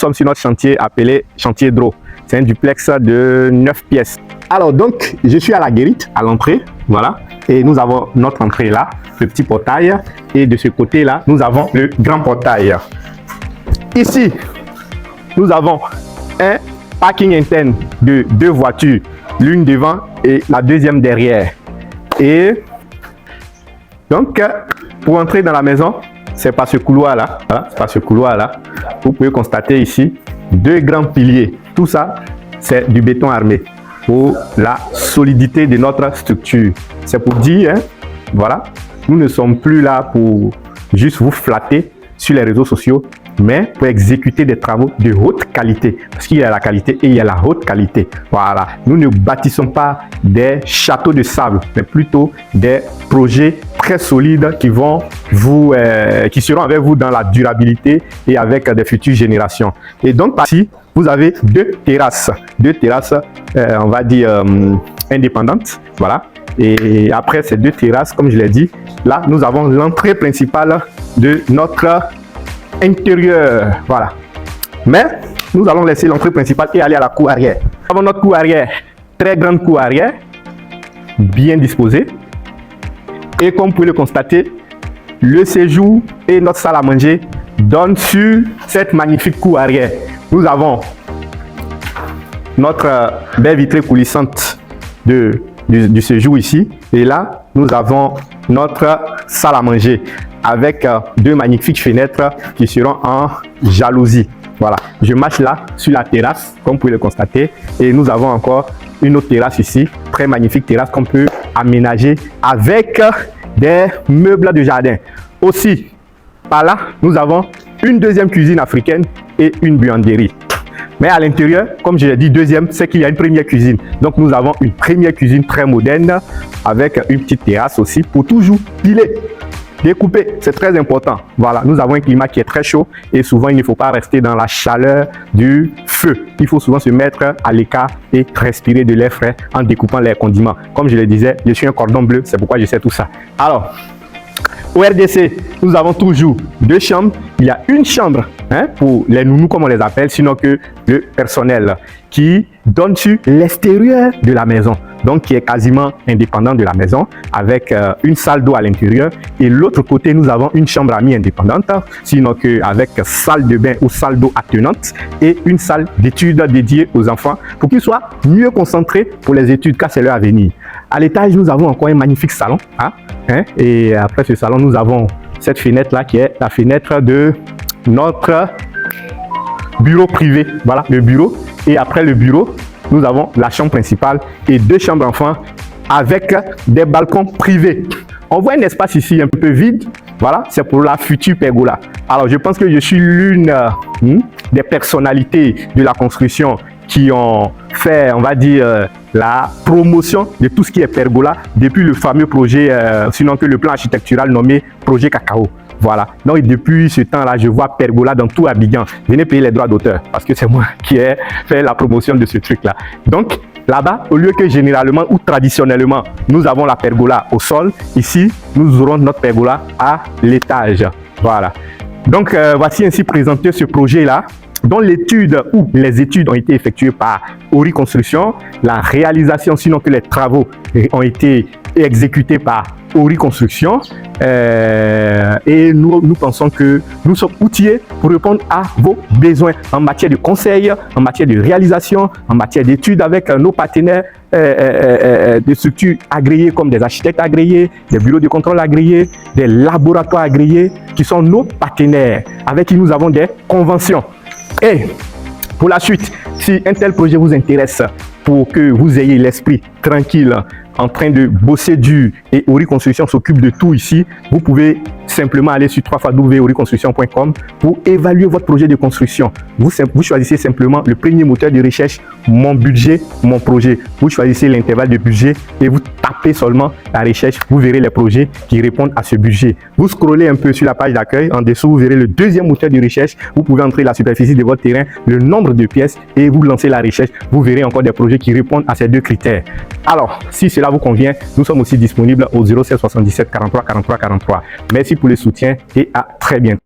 sommes sur notre chantier appelé chantier Draw. C'est un duplex de 9 pièces. Alors donc, je suis à la guérite, à l'entrée, voilà. Et nous avons notre entrée là, le petit portail. Et de ce côté-là, nous avons le grand portail. Ici, nous avons un parking interne de 2 voitures, l'une devant et la deuxième derrière. Et donc, pour entrer dans la maison, c'est par ce couloir-là. Voilà, c'est par ce couloir-là. Vous pouvez constater ici 2 grands piliers. Tout ça, c'est du béton armé pour la solidité de notre structure. C'est pour dire, hein, voilà, nous ne sommes plus là pour juste vous flatter sur les réseaux sociaux, mais pour exécuter des travaux de haute qualité. Parce qu'il y a la qualité et il y a la haute qualité. Voilà, nous ne bâtissons pas des châteaux de sable, mais plutôt des projets très solides qui vont vous, qui seront avec vous dans la durabilité et avec des futures générations. Et donc, ici, vous avez 2 terrasses, on va dire indépendantes, voilà. Et après ces 2 terrasses, comme je l'ai dit, là, nous avons l'entrée principale de notre intérieur, voilà. Mais nous allons laisser l'entrée principale et aller à la cour arrière. Nous avons notre cour arrière, très grande cour arrière, bien disposée. Et comme vous pouvez le constater, le séjour et notre salle à manger donnent sur cette magnifique cour arrière. Nous avons notre baie vitrée coulissante du séjour ici. Et là, nous avons notre salle à manger avec 2 magnifiques fenêtres qui seront en jalousie. Voilà, je marche là sur la terrasse, comme vous pouvez le constater. Et nous avons encore une autre terrasse ici, très magnifique terrasse qu'on peut aménager avec des meubles de jardin. Aussi, par là, nous avons une deuxième cuisine africaine et une buanderie. Mais à l'intérieur, comme je l'ai dit, deuxième, c'est qu'il y a une première cuisine. Donc nous avons une première cuisine très moderne avec une petite terrasse aussi pour toujours piler, découper. C'est très important. Voilà, nous avons un climat qui est très chaud et souvent il ne faut pas rester dans la chaleur du feu. Il faut souvent se mettre à l'écart et respirer de l'air frais en découpant les condiments. Comme je le disais, je suis un cordon bleu, c'est pourquoi je sais tout ça. Alors, au RDC, nous avons toujours 2 chambres. Il y a une chambre pour les nounous, comme on les appelle, sinon que le personnel qui donne sur l'extérieur de la maison, donc qui est quasiment indépendant de la maison, avec une salle d'eau à l'intérieur. Et l'autre côté, nous avons une chambre amie indépendante, sinon qu'avec salle de bain ou salle d'eau attenante et une salle d'études dédiée aux enfants pour qu'ils soient mieux concentrés pour les études, car c'est leur avenir. À l'étage, nous avons encore un magnifique salon. Et après ce salon, nous avons cette fenêtre-là qui est la fenêtre de notre bureau privé. Voilà, le bureau. Et après le bureau, nous avons la chambre principale et 2 chambres enfants avec des balcons privés. On voit un espace ici un peu vide. Voilà, c'est pour la future pergola. Alors, je pense que je suis l'une des personnalités de la construction qui ont fait, on va dire, la promotion de tout ce qui est pergola depuis le fameux projet, sinon que le plan architectural nommé Projet Cacao. Voilà, donc depuis ce temps-là, je vois pergola dans tout Abidjan. Venez payer les droits d'auteur parce que c'est moi qui ai fait la promotion de ce truc-là. Donc, là-bas, au lieu que généralement ou traditionnellement, nous avons la pergola au sol, ici, nous aurons notre pergola à l'étage. Voilà. Donc, voici ainsi présenté ce projet-là, dont l'étude ou les études ont été effectuées par Ori Construction, la réalisation, sinon que les travaux ont été exécutés par Ori Construction, et nous pensons que nous sommes outillés pour répondre à vos besoins en matière de conseil, en matière de réalisation, en matière d'études avec nos partenaires de structures agréées comme des architectes agréés, des bureaux de contrôle agréés, des laboratoires agréés qui sont nos partenaires avec qui nous avons des conventions. Et pour la suite, si un tel projet vous intéresse, pour que vous ayez l'esprit tranquille en train de bosser dur et Ori Construction s'occupe de tout ici, vous pouvez simplement aller sur www.oriconstruction.com pour évaluer votre projet de construction. Vous choisissez simplement le premier moteur de recherche, mon budget, mon projet. Vous choisissez l'intervalle de budget et vous tapez seulement la recherche. Vous verrez les projets qui répondent à ce budget. Vous scrollez un peu sur la page d'accueil. En dessous, vous verrez le deuxième moteur de recherche. Vous pouvez entrer la superficie de votre terrain, le nombre de pièces et vous lancez la recherche. Vous verrez encore des projets qui répondent à ces 2 critères. Alors, si cela vous convient, nous sommes aussi disponibles au 07 77 43 43 43. Merci pour le soutien et à très bientôt.